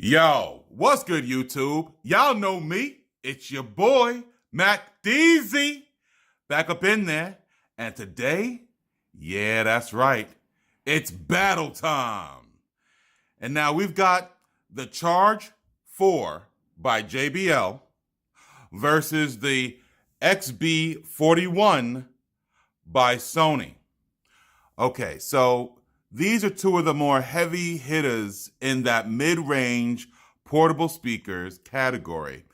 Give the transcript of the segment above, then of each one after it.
Yo, what's good, YouTube? Y'all know me. It's your boy, Mac DZ, back up in there. And today, yeah, that's right, it's battle time. And now we've got the Charge 4 by JBL versus the XB41 by Sony. Okay, so these are two of the more heavy hitters in that mid-range portable speakers category.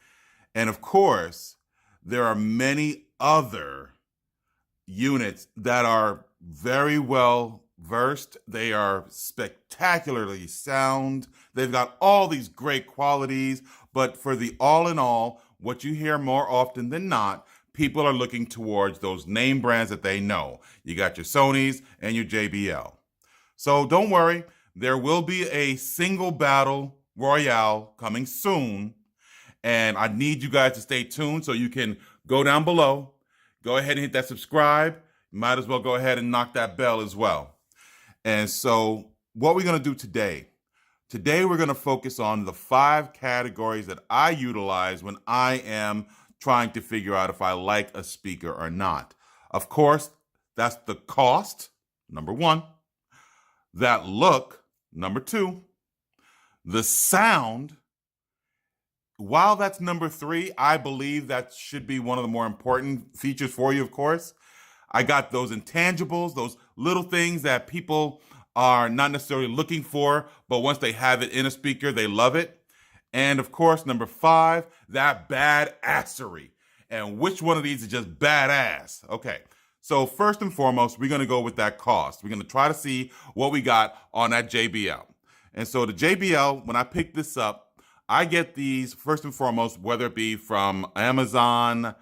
And of course, there are many other units that are very well versed. They are spectacularly sound. They've got all these great qualities, but for the all in all, what you hear more often than not, people are looking towards those name brands that they know. You got your Sonys and your JBL. So don't worry, there will be a single battle royale coming soon. And I need you guys to stay tuned so you can go down below, go ahead and hit that subscribe. You might as well go ahead and knock that bell as well. And so what we're going to do today we're going to focus on the 5 categories that I utilize when I am trying to figure out if I like a speaker or not. Of course, that's the cost, number 1. That look, number 2. The sound, while that's number 3, I believe that should be one of the more important features for you, of course. I got those intangibles, those little things that people are not necessarily looking for, but once they have it in a speaker, they love it. And of course, number 5, that badassery. And which one of these is just badass? Okay. So first and foremost, we're going to go with that cost. We're going to try to see what we got on that JBL. And so the JBL, when I pick this up, I get these first and foremost, whether it be from Amazon,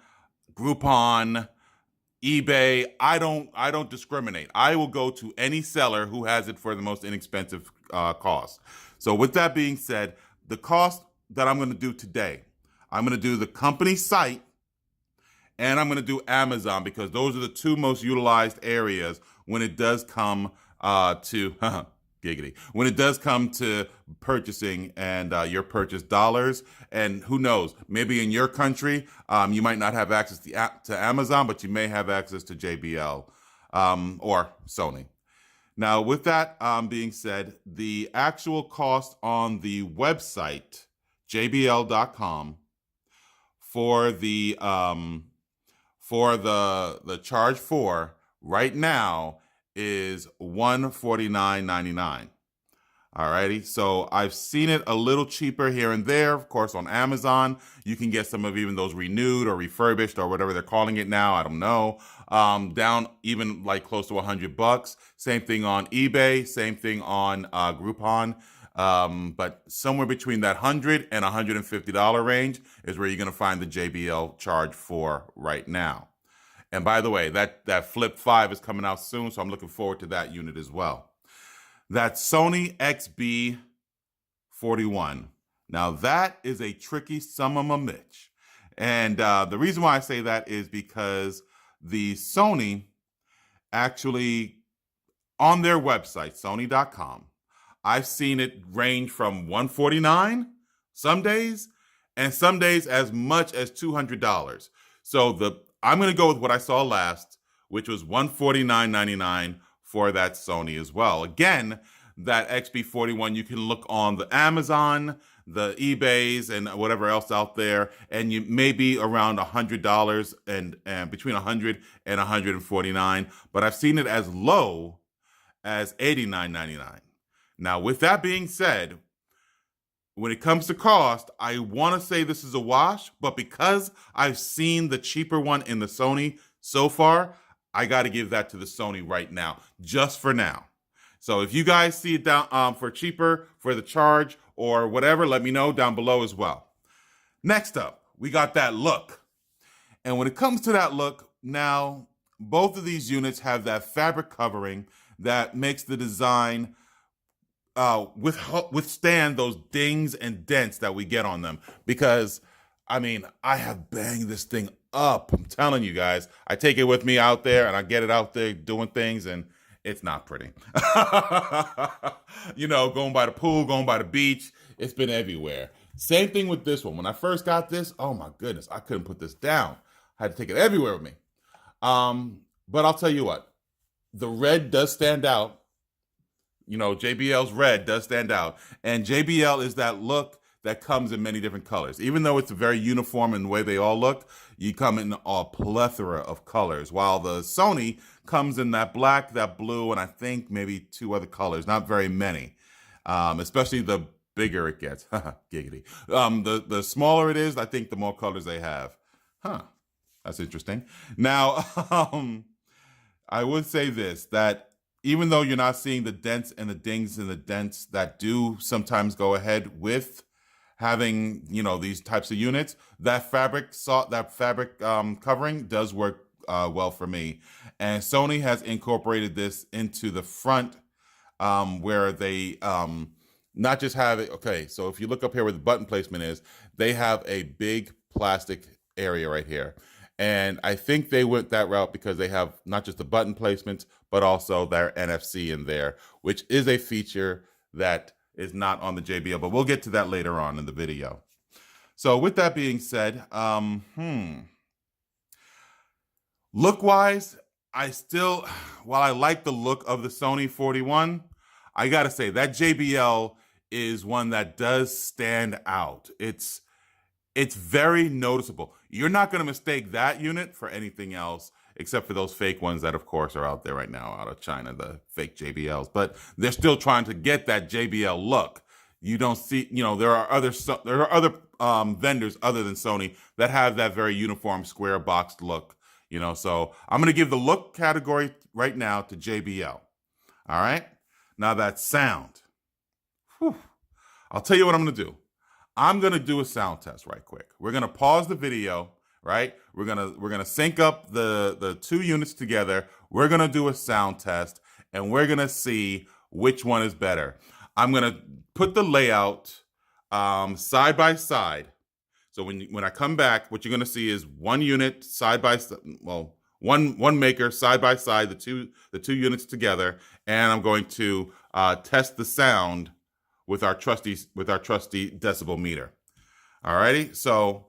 Groupon, eBay. I don't discriminate. I will go to any seller who has it for the most inexpensive cost. So with that being said, the cost that I'm going to do today, I'm going to do the company site, and I'm going to do Amazon because those are the 2 most utilized areas when it does come to giggity. When it does come to purchasing and your purchase dollars. And who knows, maybe in your country, you might not have access to Amazon, but you may have access to JBL or Sony. Now, with that being said, the actual cost on the website, jbl.com, for the Charge 4 right now is $149.99. Alrighty, so I've seen it a little cheaper here and there. Of course, on Amazon, you can get some of even those renewed or refurbished or whatever they're calling it now. I don't know. Down even like close to $100. Same thing on eBay. Same thing on Groupon. But somewhere between that $100 and $150 range is where you're going to find the JBL Charge 4 right now. And by the way, that Flip 5 is coming out soon, so I'm looking forward to that unit as well. That Sony XB41. Now that is a tricky son of a Mitch. And the reason why I say that is because the Sony actually, on their website, sony.com, I've seen it range from $149 some days, and some days as much as $200. So I'm going to go with what I saw last, which was $149.99 for that Sony as well. Again, that XB41, you can look on the Amazon, the eBays, and whatever else out there, and you may be around $100 and between $100 and $149. But I've seen it as low as $89.99. Now, with that being said, when it comes to cost, I want to say this is a wash, but because I've seen the cheaper one in the Sony so far, I got to give that to the Sony right now, just for now. So if you guys see it down for cheaper for the Charge or whatever, let me know down below as well. Next up, we got that look. And when it comes to that look, now both of these units have that fabric covering that makes the design withstand those dings and dents that we get on them. Because, I mean, I have banged this thing up. I'm telling you guys, I take it with me out there and I get it out there doing things, and it's not pretty. You know, going by the pool, going by the beach, It's been everywhere. Same thing with this one. When I first got this, oh my goodness, I couldn't put this down. I had to take it everywhere with me. But I'll tell you what, the red does stand out. You know, JBL's red does stand out. And JBL is that look that comes in many different colors. Even though it's very uniform in the way they all look, you come in a plethora of colors. While the Sony comes in that black, that blue, and I think maybe 2 other colors, not very many. Especially the bigger it gets. Giggity. The smaller it is, I think the more colors they have. Huh. That's interesting. Now, I would say this, that even though you're not seeing the dents and the dings and the dents that do sometimes go ahead with having, you know, these types of units, that fabric covering does work well for me. And Sony has incorporated this into the front where they not just have it. Okay, so if you look up here where the button placement is, they have a big plastic area right here. And I think they went that route because they have not just the button placements, but also their NFC in there, which is a feature that is not on the JBL, but we'll get to that later on in the video. So with that being said, look-wise, while I like the look of the Sony 41, I gotta say that JBL is one that does stand out. It's very noticeable. You're not going to mistake that unit for anything else, except for those fake ones that, of course, are out there right now out of China, the fake JBLs. But they're still trying to get that JBL look. You don't see, you know, there are other vendors other than Sony that have that very uniform square boxed look. You know, so I'm going to give the look category right now to JBL. All right. Now that sound. Whew. I'll tell you what I'm going to do. I'm going to do a sound test right quick. We're going to pause the video, right? We're going to sync up the 2 units together. We're going to do a sound test, and we're going to see which one is better. I'm going to put the layout side by side. So when I come back, what you're going to see is one unit side by side, well, one maker side by side, the two units together, and I'm going to test the sound with our trusty decibel meter. Alrighty, so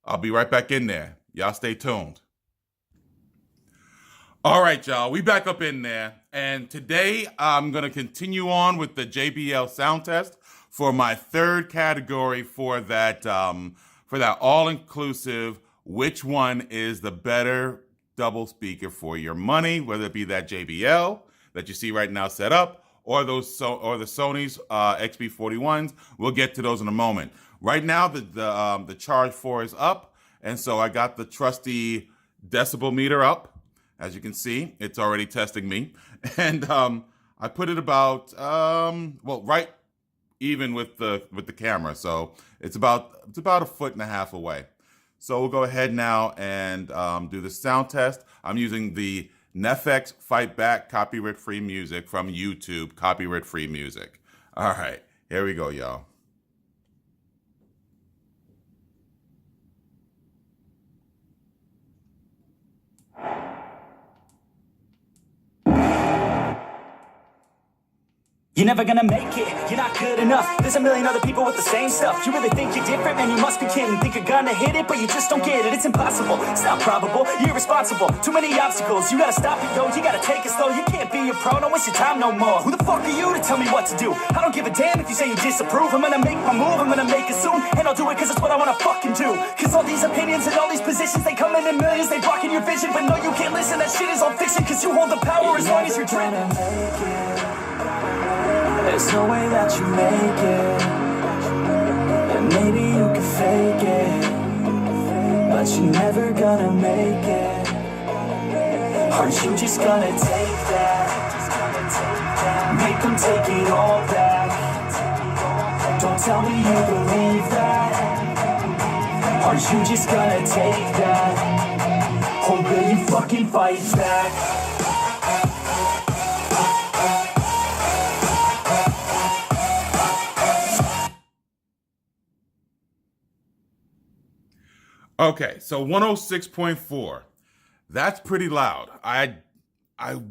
I'll be right back in there. Y'all stay tuned. All right, y'all, we back up in there, and today I'm gonna continue on with the JBL sound test for my 3rd category for that all-inclusive. Which one is the better double speaker for your money? Whether it be that JBL that you see right now set up, or the Sony's XB41s. We'll get to those in a moment. Right now, the charge 4 is up, and so I got the trusty decibel meter up. As you can see, it's already testing me, and I put it about right even with the camera, so it's about a 1.5 foot away. So we'll go ahead now and do the sound test. I'm using the Nefx Fight Back copyright-free music from YouTube, copyright-free music. All right, here we go, y'all. You're never gonna make it, you're not good enough. There's a million other people with the same stuff. You really think you're different, man, you must be kidding. Think you're gonna hit it, but you just don't get it. It's impossible, it's not probable, you're irresponsible. Too many obstacles, you gotta stop it, yo. You gotta take it slow, you can't be a pro, don't waste your time no more. Who the fuck are you to tell me what to do? I don't give a damn if you say you disapprove. I'm gonna make my move, I'm gonna make it soon. And I'll do it cause it's what I wanna fucking do. Cause all these opinions and all these positions, they come in millions, they blocking your vision. But no, you can't listen, that shit is all fiction. Cause you hold the power as long as you're dreaming. There's no way that you make it, and maybe you can fake it, but you're never gonna make it. Aren't you just gonna take that? Make them take it all back. Don't tell me you believe that. Aren't you just gonna take that? Or will you fucking fight back? Okay, so 106.4. That's pretty loud. I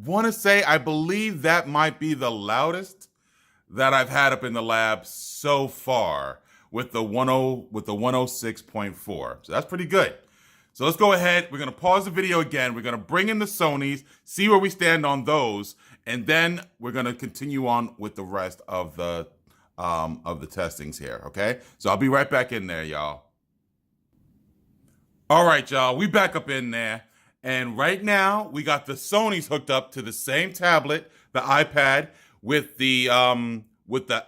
want to say, I believe that might be the loudest that I've had up in the lab so far with the 106.4. So that's pretty good. So let's go ahead. We're going to pause the video again. We're going to bring in the Sonys, see where we stand on those, and then we're going to continue on with the rest of the testings here, okay? So I'll be right back in there, y'all. All right, y'all, we back up in there. And right now, we got the Sonys hooked up to the same tablet, the iPad, with the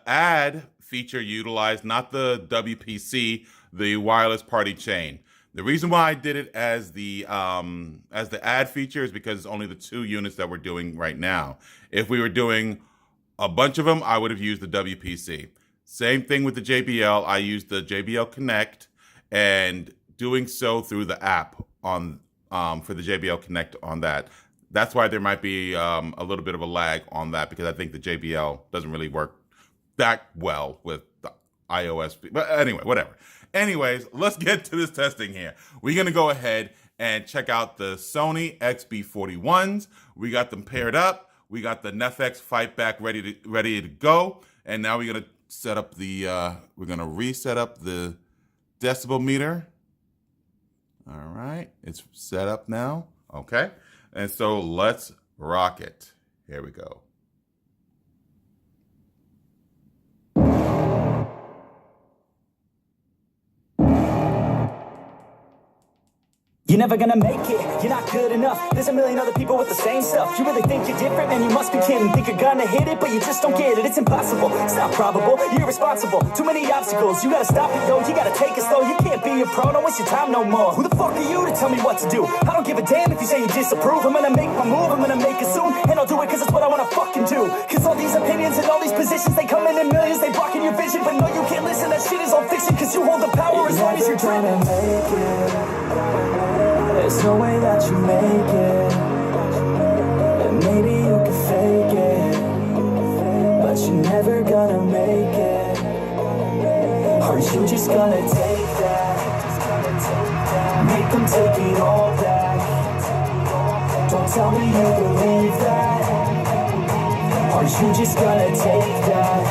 add feature utilized, not the WPC, the wireless party chain. The reason why I did it as the add feature is because it's only the 2 units that we're doing right now. If we were doing a bunch of them, I would have used the WPC. Same thing with the JBL. I used the JBL Connect, and doing so through the app on for the JBL Connect on that. That's why there might be a little bit of a lag on that, because I think the JBL doesn't really work that well with the iOS. But anyway, whatever. Anyways, let's get to this testing here. We're going to go ahead and check out the Sony XB41s. We got them paired up. We got the NEFX Fightback ready to go. And now we're going to set up we're going to reset up the decibel meter. All right, it's set up now. Okay. And so let's rock it. Here we go. You're never gonna make it, you're not good enough. There's a million other people with the same stuff. You really think you're different, man, you must be kidding. Think you're gonna hit it, but you just don't get it. It's impossible, it's not probable, you're irresponsible. Too many obstacles, you gotta stop it, yo. You gotta take it slow, you can't be a pro, don't waste your time no more. Who the fuck are you to tell me what to do? I don't give a damn if you say you disapprove. I'm gonna make my move, I'm gonna make it soon. And I'll do it cause it's what I wanna fucking do. Cause all these opinions and all these positions, they come in millions, they blocking your vision. But no, you can't listen, that shit is all fiction. Cause you hold the power as long as you're dreaming. There's no way that you make it, and maybe you can fake it, but you're never gonna make it. Aren't you just gonna take that? Make them take it all back. Don't tell me you believe that. Aren't you just gonna take that?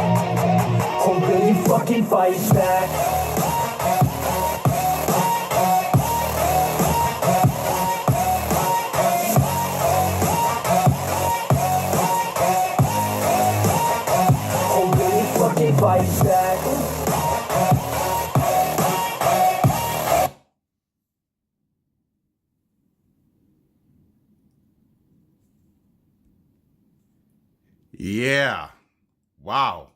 Or will you fucking fight back? Fight back. Yeah. Wow.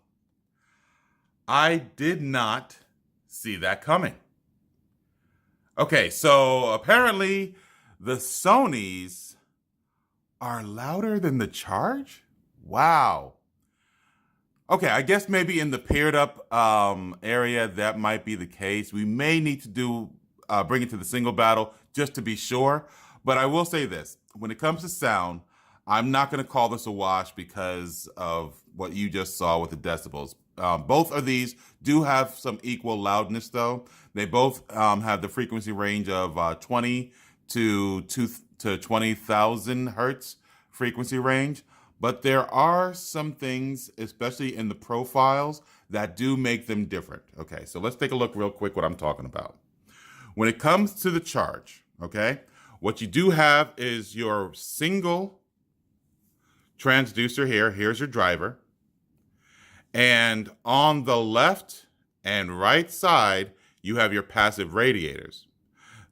I did not see that coming. Okay, so apparently the Sonys are louder than the Charge? Wow. Okay, I guess maybe in the paired up area that might be the case. We may need to bring it to the single battle just to be sure. But I will say this, when it comes to sound, I'm not going to call this a wash because of what you just saw with the decibels. Both of these do have some equal loudness though. They both have the frequency range of 20 to 20,000 hertz frequency range. But there are some things, especially in the profiles, that do make them different. Okay, so let's take a look real quick what I'm talking about. When it comes to the Charge, okay, what you do have is your single transducer here. Here's your driver. And on the left and right side, you have your passive radiators.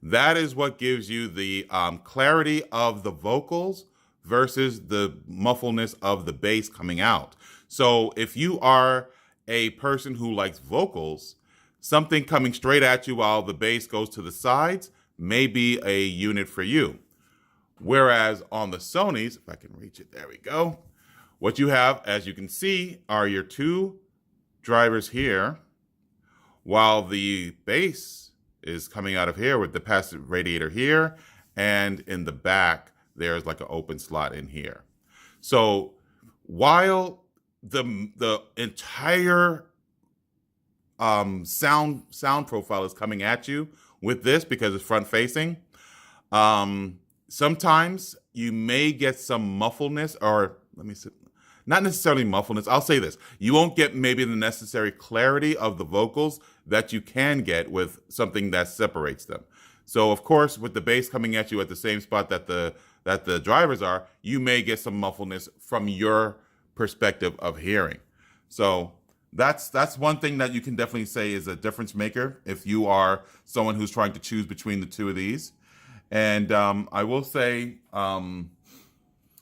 That is what gives you the clarity of the vocals versus the muffledness of the bass coming out. So if you are a person who likes vocals, something coming straight at you while the bass goes to the sides may be a unit for you. Whereas on the Sonys, if I can reach it, there we go. What you have, as you can see, are your 2 drivers here, while the bass is coming out of here with the passive radiator here, and in the back, there's like an open slot in here. So while the entire sound profile is coming at you with this because it's front facing, sometimes you may get some muffledness, or let me see. not necessarily muffledness. I'll say this. You won't get maybe the necessary clarity of the vocals that you can get with something that separates them. So of course, with the bass coming at you at the same spot that the drivers are, you may get some muffledness from your perspective of hearing. So that's one thing that you can definitely say is a difference maker if you are someone who's trying to choose between the two of these. And I will say,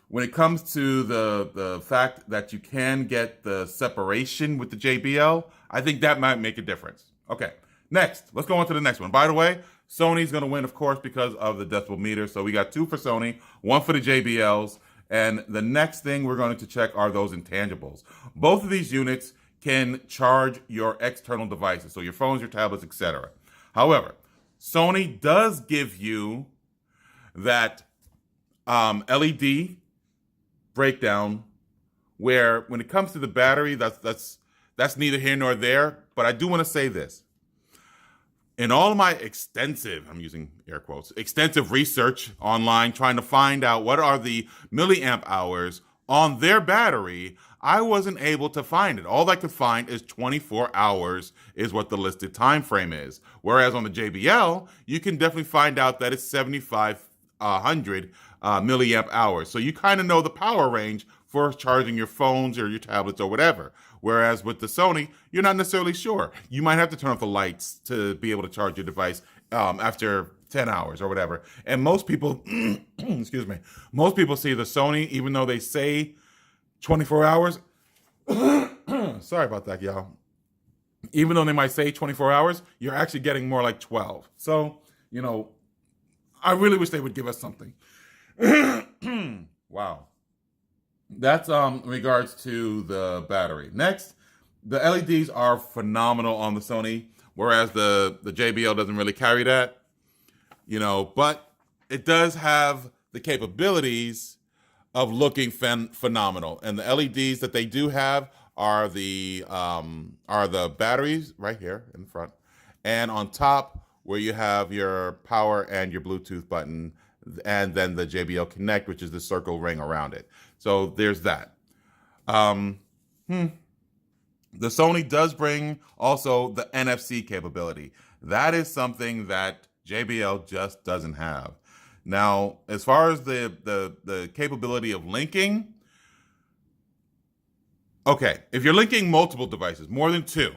when it comes to the fact that you can get the separation with the JBL, I think that might make a difference. Okay, next, let's go on to the next one. By the way, Sony's going to win, of course, because of the decibel meter. So we got 2 for Sony, 1 for the JBLs. And the next thing we're going to check are those intangibles. Both of these units can charge your external devices, so your phones, your tablets, etc. However, Sony does give you that LED breakdown where when it comes to the battery, that's neither here nor there. But I do want to say this. In all of my extensive, I'm using air quotes, extensive research online trying to find out what are the milliamp hours on their battery, I wasn't able to find it. All I could find is 24 hours is what the listed time frame is. Whereas on the JBL, you can definitely find out that it's 7,500 milliamp hours. So you kind of know the power range for charging your phones or your tablets or whatever. Whereas with the Sony, you're not necessarily sure. You might have to turn off the lights to be able to charge your device after 10 hours or whatever. And most people, excuse me, most people see the Sony, even though they say 24 hours. Sorry about that, y'all. Even though they might say 24 hours, you're actually getting more like 12. So, I really wish they would give us something. Wow. That's in regards to the battery. Next, the LEDs are phenomenal on the Sony, whereas the JBL doesn't really carry that, but it does have the capabilities of looking phenomenal. And the LEDs that they do have are the batteries right here in the front, and on top where you have your power and your Bluetooth button, and then the JBL Connect, which is the circle ring around it. So there's that. The Sony does bring also the NFC capability. That is something that JBL just doesn't have. Now, as far as the capability of linking, okay, if you're linking multiple devices, more than 2,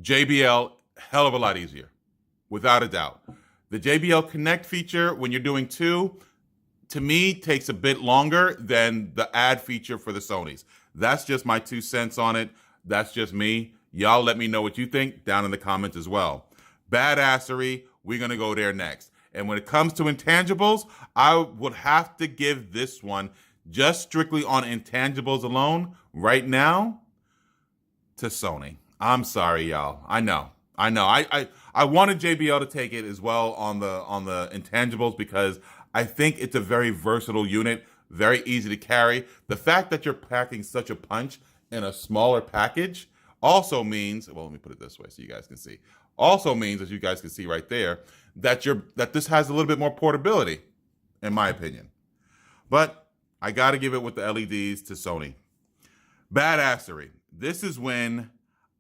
JBL, hell of a lot easier, without a doubt. The JBL Connect feature, when you're doing 2, to me, takes a bit longer than the add feature for the Sonys. That's just my 2 cents on it. That's just me. Y'all let me know what you think down in the comments as well. Badassery, we're going to go there next. And when it comes to intangibles, I would have to give this one, just strictly on intangibles alone, right now, to Sony. I'm sorry, y'all. I know. I wanted JBL to take it as well on the intangibles because I think it's a very versatile unit, very easy to carry. The fact that you're packing such a punch in a smaller package also means, well, let me put it this way so you guys can see. Also means, as you guys can see right there, that this has a little bit more portability, in my opinion. But I got to give it with the LEDs to Sony. Badassery. This is when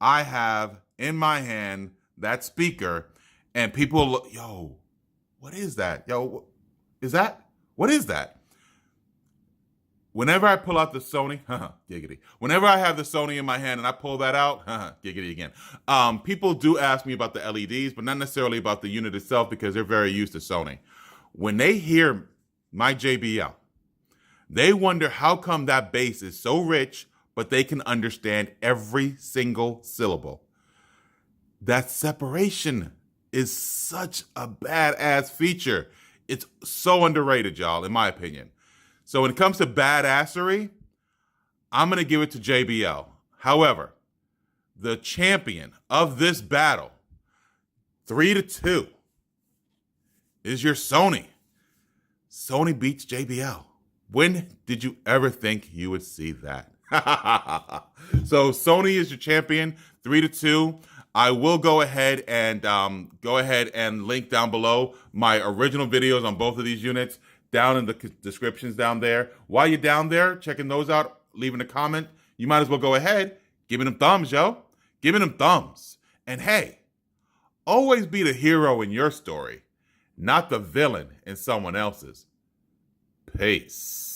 I have in my hand that speaker and people look, yo, what is that? Yo, what is that? Whenever I pull out the Sony, giggity. Whenever I have the Sony in my hand and I pull that out, giggity again. People do ask me about the LEDs, but not necessarily about the unit itself because they're very used to Sony. When they hear my JBL, they wonder how come that bass is so rich, but they can understand every single syllable. That separation is such a badass feature. It's so underrated, y'all, in my opinion. So when it comes to badassery, I'm going to give it to JBL. However, the champion of this battle, 3-2, is your Sony. Sony beats JBL. When did you ever think you would see that? So Sony is your champion, 3-2. I will go ahead and link down below my original videos on both of these units down in the descriptions down there. While you're down there checking those out, leaving a comment, you might as well go ahead. Give me them thumbs, yo. Give me them thumbs. And hey, always be the hero in your story, not the villain in someone else's. Peace.